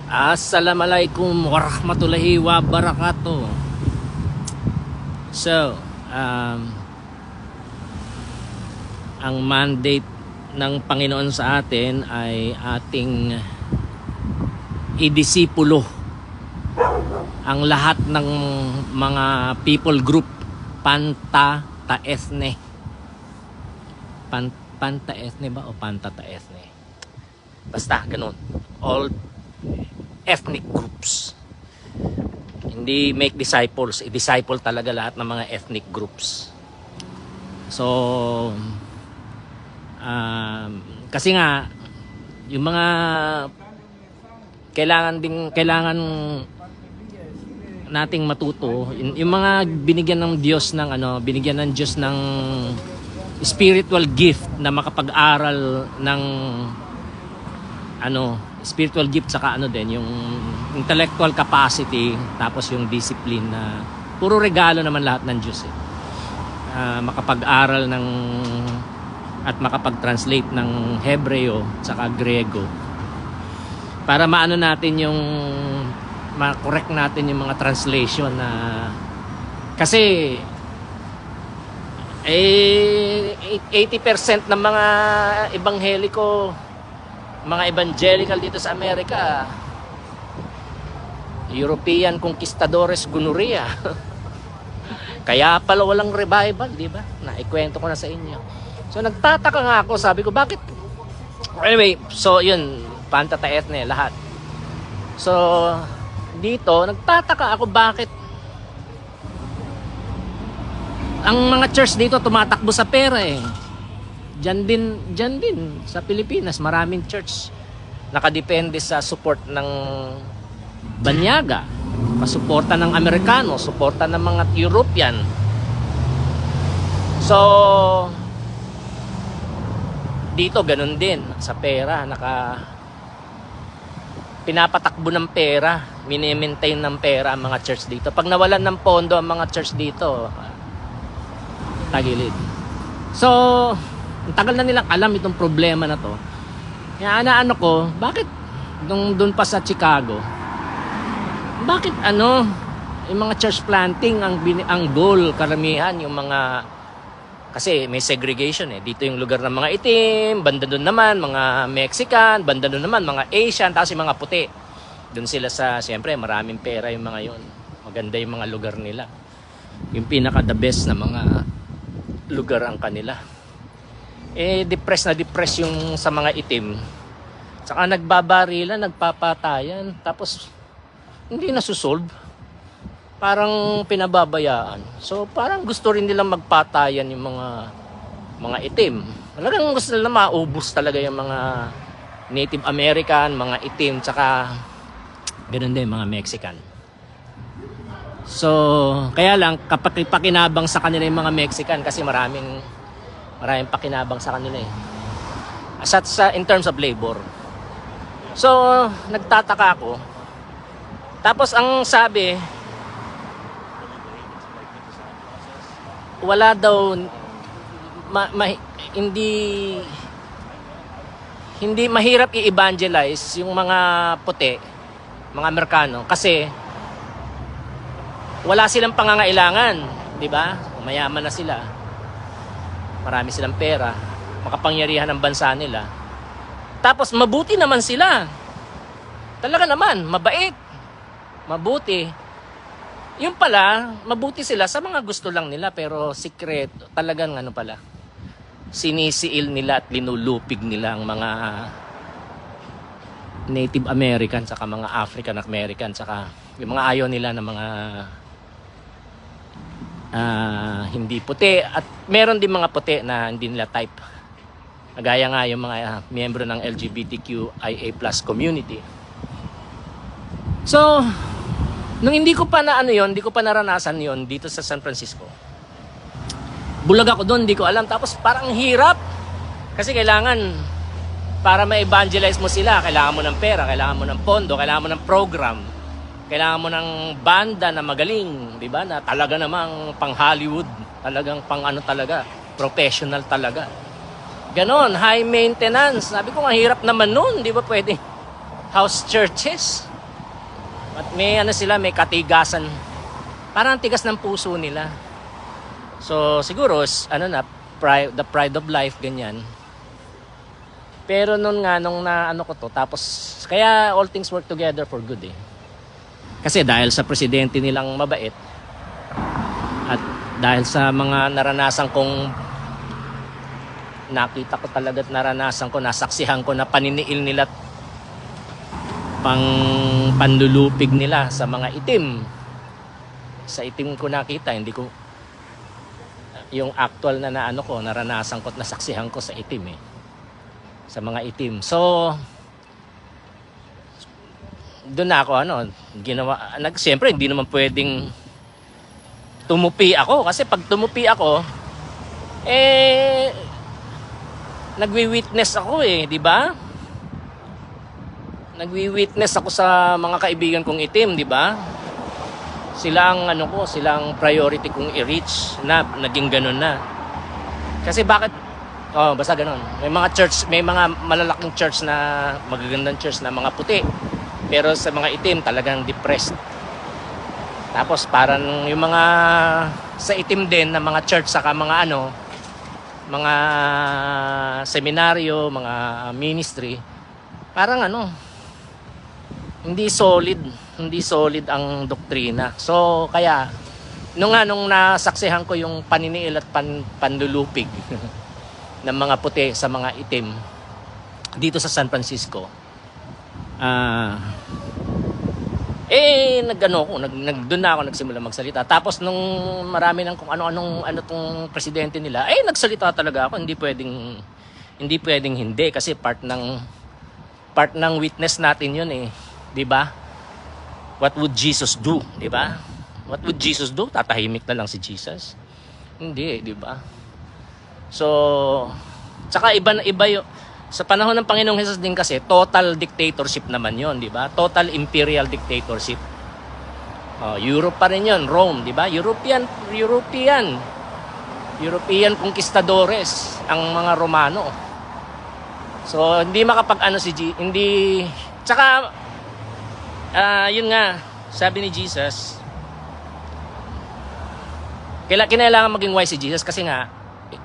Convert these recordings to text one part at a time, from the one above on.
Assalamualaikum warahmatullahi wabarakatuh. So, ang mandate ng Panginoon sa atin ay ating idisipulo ang lahat ng mga people group panta-taesne. Panta-taesne ba o panta-taesne? Basta ganun. All ethnic groups. Hindi make disciples, i-disciple talaga lahat ng mga ethnic groups. So kasi nga yung mga kailangan nating matuto, yung mga binigyan ng Diyos ng binigyan ng Diyos ng spiritual gift na makapag-aral ng spiritual gift, saka din yung intellectual capacity, tapos yung discipline, na puro regalo naman lahat ng Diyos makapag-aral ng at makapag-translate ng Hebreo saka Grego para maano natin yung ma-correct natin yung mga translation na kasi 80% ng mga ebangheliko, mga evangelical dito sa Amerika, European conquistadores gonorrhea. Kaya pala walang revival, di ba? Naikwento ko na sa inyo. So nagtataka nga ako, sabi ko bakit? Anyway, so yun, panta-taesne lahat. So dito nagtataka ako bakit ang mga church dito tumatakbo sa pera Diyan din sa Pilipinas, maraming church nakadepende sa support ng banyaga, pasuporta ng Amerikano, suporta ng mga European. So dito ganun din sa pera, pinapatakbo ng pera, mini-maintain ng pera ang mga church dito. Pag nawalan ng pondo ang mga church dito, tagilid. So ang tagal na nilang alam itong problema na to. Kaya ano ko, bakit doon pa sa Chicago, bakit yung mga church planting ang goal, karamihan yung mga, kasi may segregation dito yung lugar ng mga itim, banda doon naman mga Mexican, banda doon naman mga Asian, tapos yung mga puti doon sila siyempre maraming pera yung mga yun, maganda yung mga lugar nila, yung pinaka the best na mga lugar ang kanila. Depressed yung sa mga itim, saka nagbabarilan, nagpapatayan, tapos hindi nasusolve, parang pinababayaan. So parang gusto rin nilang magpatayan yung mga itim. Talagang gusto nila maubos talaga yung mga Native American, mga itim, saka ganoon din mga Mexican. So kaya lang kapag pakinabang sa kanila yung mga Mexican, kasi maraming pakinabang sa kanila in terms of labor. So nagtataka ako, tapos ang sabi wala daw hindi mahirap i-evangelize yung mga puti, mga Amerikano, kasi wala silang pangangailangan, di ba? Mayaman na sila, marami silang pera, makapangyarihan ng bansa nila. Tapos mabuti naman sila. Talaga naman, mabait, mabuti. Yung pala, mabuti sila sa mga gusto lang nila, pero sikreto, talagang sinisiil nila at linulupig nila ang mga Native American, saka mga African American, saka yung mga ayaw nila ng mga hindi puti, at meron din mga puti na hindi nila type, gaya nga yung mga miyembro ng LGBTQIA+ community. So nung hindi ko pa naranasan yon dito sa San Francisco, bulag ako doon, hindi ko alam. Tapos parang hirap, kasi kailangan, para ma-evangelize mo sila, kailangan mo ng pera, kailangan mo ng pondo, kailangan mo ng program, kailangan mo ng banda na magaling, di ba? Na talaga namang pang Hollywood, talagang pang talaga, professional talaga. Ganon, high maintenance. Sabi ko, ang hirap naman nun, di ba pwede house churches? At may ano sila, may katigasan. Parang tigas ng puso nila. So siguro ano na, the pride of life, ganyan. Pero nung na ano ko to, tapos kaya all things work together for good eh. Kasi dahil sa presidente nilang mabait at dahil sa mga naranasan kong nakita ko talaga at naranasan ko, nasaksihan ko na paniniil nila, panlulupig nila sa mga itim. Sa itim ko nakita, hindi ko yung actual na ano ko, naranasan ko at nasaksihan ko sa itim eh. Sa mga itim. So doon na ako ginawa, siyempre hindi naman pwedeng tumupi ako kasi pag tumupi ako nagwi-witness ako di ba? Nagwi-witness ako sa mga kaibigan kong itim, di ba? Sila ang sila ang priority kong i-reach na naging ganun na. Kasi bakit basta ganun. May mga church, may mga malalaking church na magagandang church na mga puti. Pero sa mga itim talagang depressed. Tapos parang yung mga sa itim din na mga church saka mga mga seminaryo, mga ministry, parang hindi solid ang doktrina. So kaya nung nasaksihan ko yung paniniil at panlulupig ng mga puti sa mga itim dito sa San Francisco, doon na ako nagsimula magsalita. Tapos nung marami ng kung ano tong presidente nila, nagsalita talaga ako. Hindi pwedeng hindi kasi part ng witness natin yun 'di ba? What would Jesus do, 'di ba? What would Jesus do? Tatahimik na lang si Jesus? Hindi, 'di ba? So, tsaka iba yung sa panahon ng Panginoong Hesus din kasi total dictatorship naman 'yon, 'di ba? Total imperial dictatorship. Europe pa rin 'yon, Rome, 'di ba? European conquistadores ang mga Romano. So, hindi hindi tsaka yun nga, sabi ni Jesus, kailangan maging wise si Jesus kasi nga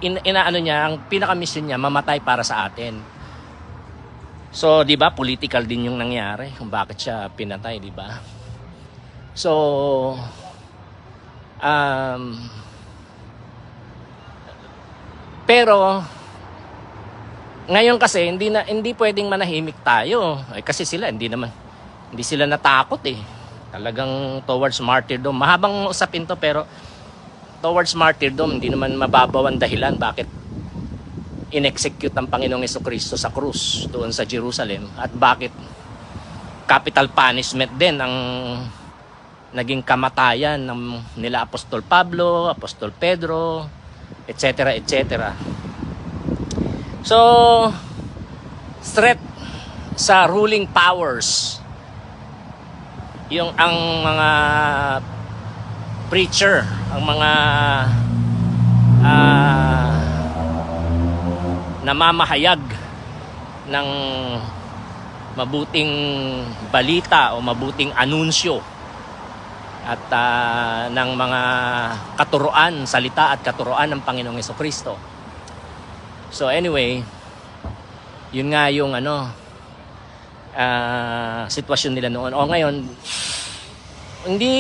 inaano niya, ang pinaka-mission niya, mamatay para sa atin. So, 'di ba, political din yung nangyari kung bakit siya pinatay, 'di ba? So, pero ngayon kasi hindi pwedeng manahimik tayo. Kasi sila hindi sila natakot Talagang towards martyrdom. Mahabang usapin to pero towards martyrdom, hindi naman mababaw ang dahilan bakit in-execute ang Panginoong Jesucristo sa krus doon sa Jerusalem at bakit capital punishment din ang naging kamatayan nila Apostol Pablo, Apostol Pedro, etc. etc. So, threat sa ruling powers ang mga preacher, ang mga namamahayag ng mabuting balita o mabuting anunsyo at ng mga katuruan, salita at katuruan ng Panginoong Jesucristo. So anyway, yun nga yung sitwasyon nila noon. O ngayon, hindi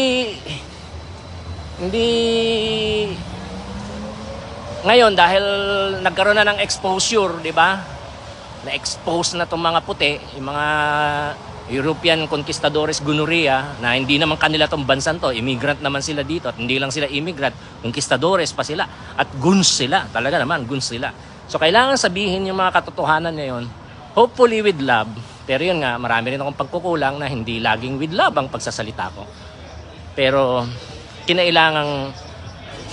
ngayon dahil nagkaroon na ng exposure, 'di ba? Na-expose na 'tong mga puti, yung mga European conquistadores gonorrhea na hindi naman kanila tong bansan to, immigrant naman sila dito at hindi lang sila immigrant, conquistadores pa sila at guns sila, talaga naman guns sila. So kailangan sabihin yung mga katotohanan ngayon, hopefully with love, pero yun nga, marami rin akong pagkukulang na hindi laging with love ang pagsasalita ko. Pero kinailangang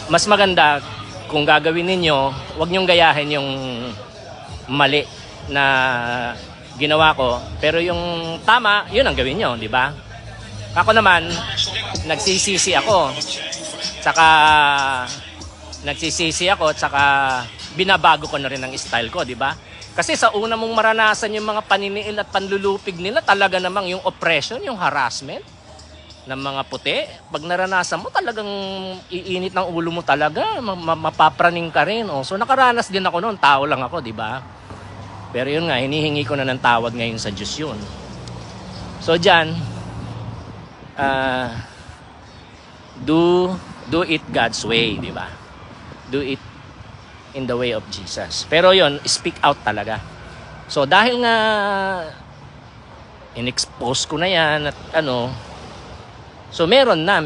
mas maganda kung gagawin ninyo, huwag nyong gayahin yung mali na ginawa ko, pero yung tama, yun ang gawin nyo, di ba? Ako naman, nagsisisi ako, tsaka binabago ko na rin ang style ko, di ba? Kasi sa una mong maranasan yung mga paniniil at panlulupig nila, talaga namang yung oppression, yung harassment, ng mga puti, pag naranasan mo talagang iinit ng ulo mo talaga, mapapraning ka rin. Oh. So nakaranas din ako noon, tao lang ako, di ba? Pero yun nga, hinihingi ko na ng tawad ngayon sa Diyos yun. So dyan, do it God's way, di ba? Do it in the way of Jesus. Pero yun, speak out talaga. So dahil nga in-expose ko na yan at so meron na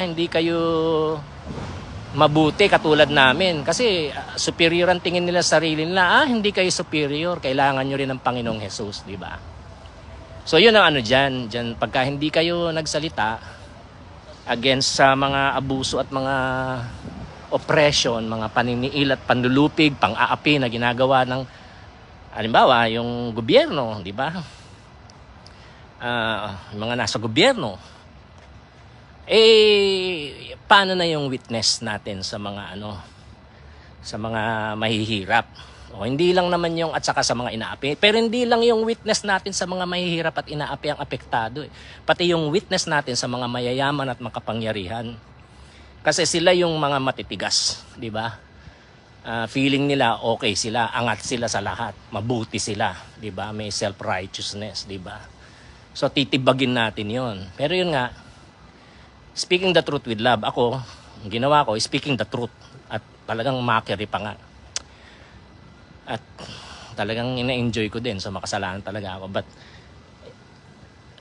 hindi kayo mabuti katulad namin kasi superior ang tingin nila sa sarili nila. Hindi kayo superior, kailangan nyo rin ng Panginoong Jesus, di ba? So yun ang diyan pagka hindi kayo nagsalita against sa mga abuso at mga oppression, mga paniniil at panlulupig, pang-aapi na ginagawa ng halimbawa yung gobyerno, di ba? Mga nasa gobyerno, paano na yung witness natin sa mga sa mga mahihirap? O hindi lang naman yung at saka sa mga inaapi, pero hindi lang yung witness natin sa mga mahihirap at inaapi ang apektado, pati yung witness natin sa mga mayayaman at makapangyarihan. Kasi sila yung mga matitigas, di ba? Feeling nila okay sila, angat sila sa lahat, mabuti sila, di ba? May self-righteousness, di ba? So titibagin natin 'yon. Pero yun nga, speaking the truth with love, ako, ang ginawa ko, speaking the truth at talagang mockery pa nga. At talagang ina-enjoy ko din, so makasalanan talaga ako. But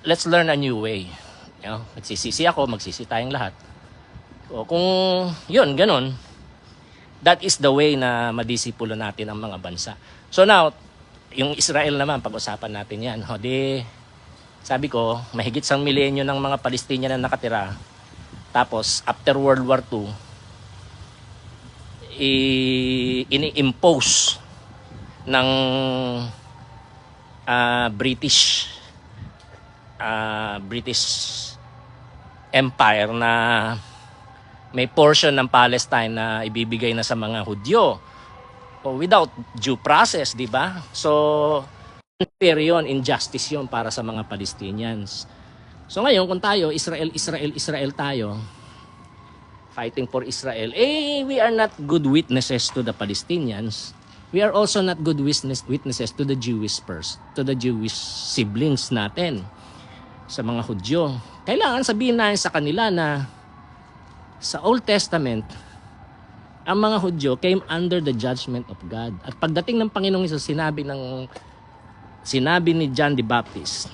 let's learn a new way. Magsisisi ako, magsisi tayong lahat. O kung yun, ganun, that is the way na madisipulo natin ang mga bansa. So now, yung Israel naman, pag-usapan natin yan. Sabi ko, mahigit 1 milenyo ng mga Palestinian na nakatira. Tapos, after World War II, ini-impose ng British Empire na may portion ng Palestine na ibibigay na sa mga Hudyo without due process, di ba? So unfair yun, injustice yun para sa mga Palestinians. So ngayon kung tayo Israel tayo fighting for Israel, we are not good witnesses to the Palestinians. We are also not good witnesses to the Jewish siblings natin, sa mga Hudyo. Kailangan sabihin natin sa kanila na sa Old Testament, ang mga Hudyo came under the judgment of God. At pagdating ng Panginoong Hesus, sinabi ni John the Baptist,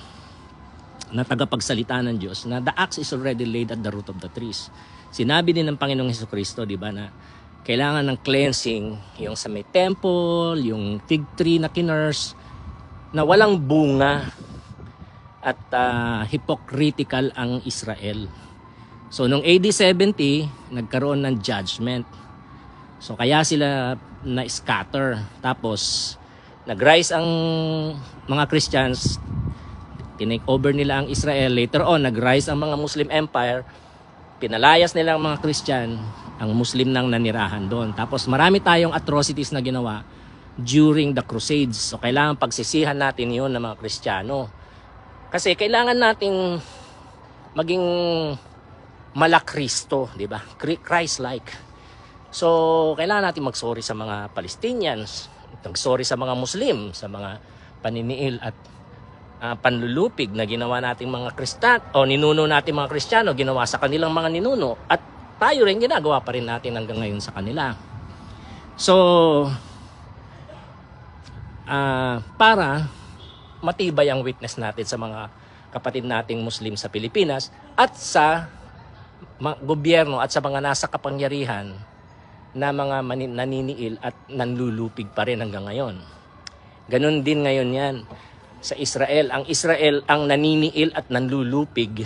na tagapagsalita ng Diyos, na the axe is already laid at the root of the trees. Sinabi din ng Panginoong Hesukristo, di ba, na kailangan ng cleansing yung sa may temple, yung fig tree na kinurse, na walang bunga at hypocritical ang Israel. So noong AD 70, nagkaroon ng judgment. So kaya sila na-scatter. Tapos nag-rise ang mga Christians, tinake over nila ang Israel. Later on, nag-rise ang mga Muslim Empire, pinalayas nila ang mga Christian, ang Muslim nang nanirahan doon. Tapos marami tayong atrocities na ginawa during the Crusades. So kailangan pagsisihan natin yun ng mga Kristiyano. Kasi kailangan nating maging malakristo, di ba? Christ-like. So kailangan natin mag-sorry sa mga Palestinians, mag-sorry sa mga Muslim, sa mga paniniil at panlulupig na ginawa nating mga Kristan o ninuno nating mga Kristiyano, ginawa sa kanilang mga ninuno, at tayo rin ginagawa pa rin natin hanggang ngayon sa kanila. So para matibay ang witness natin sa mga kapatid nating Muslim sa Pilipinas at sa gobyerno at sa mga nasa kapangyarihan na mga naniniil at nanlulupig pa rin hanggang ngayon. Ganon din ngayon yan sa Israel. Ang Israel ang naniniil at nanlulupig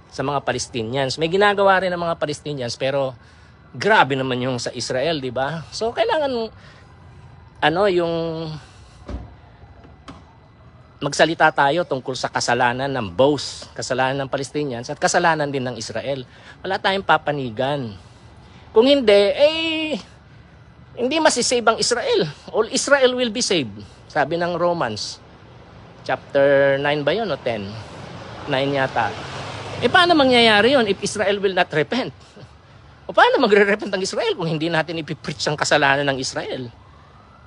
sa mga Palestinians. May ginagawa rin ng mga Palestinians, pero grabe naman yung sa Israel, di ba? So kailangan yung magsalita tayo tungkol sa kasalanan ng both, kasalanan ng Palestinians at kasalanan din ng Israel. Wala tayong papanigan. Kung hindi, hindi masisave ang Israel. All Israel will be saved, sabi ng Romans Chapter 9 ba yun o 10? 9 yata. Paano mangyayari yun if Israel will not repent? O paano magre-repent ang Israel kung hindi natin ipipreach ang kasalanan ng Israel?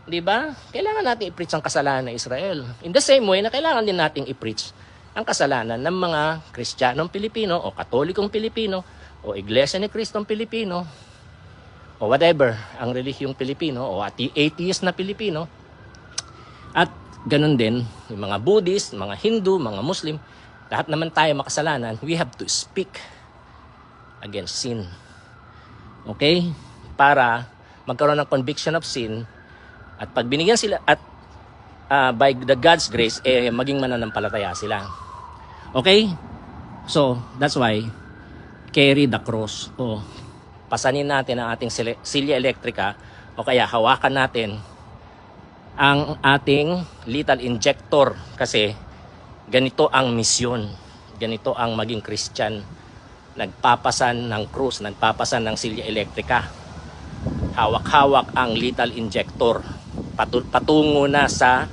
Di ba? Kailangan natin i-preach ang kasalanan ng Israel. In the same way na kailangan din nating i-preach ang kasalanan ng mga Kristiyanong Pilipino o Katolikong Pilipino o Iglesia ni Kristong Pilipino o whatever, ang relihiyong Pilipino o atheist na Pilipino. At ganun din, yung mga Buddhist, mga Hindu, mga Muslim, lahat naman tayo makasalanan, we have to speak against sin. Okay? Para magkaroon ng conviction of sin at pag binigyan sila at by the God's grace, maging mananampalataya sila. Okay? So, that's why carry the cross. O pasanin natin ang ating silya elektrika o kaya hawakan natin ang ating lethal injector kasi ganito ang misyon. Ganito ang maging Christian. Nagpapasan ng krus, nagpapasan ng silya elektrika. Hawak-hawak ang lethal injector. Patungo na sa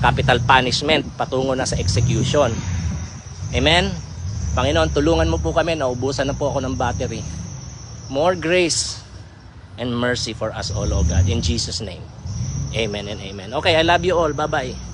capital punishment, patungo na sa execution. Amen? Panginoon, tulungan mo po kami, naubusan na po ako ng battery. More grace and mercy for us all, O God. In Jesus' name. Amen and amen. Okay, I love you all. Bye-bye.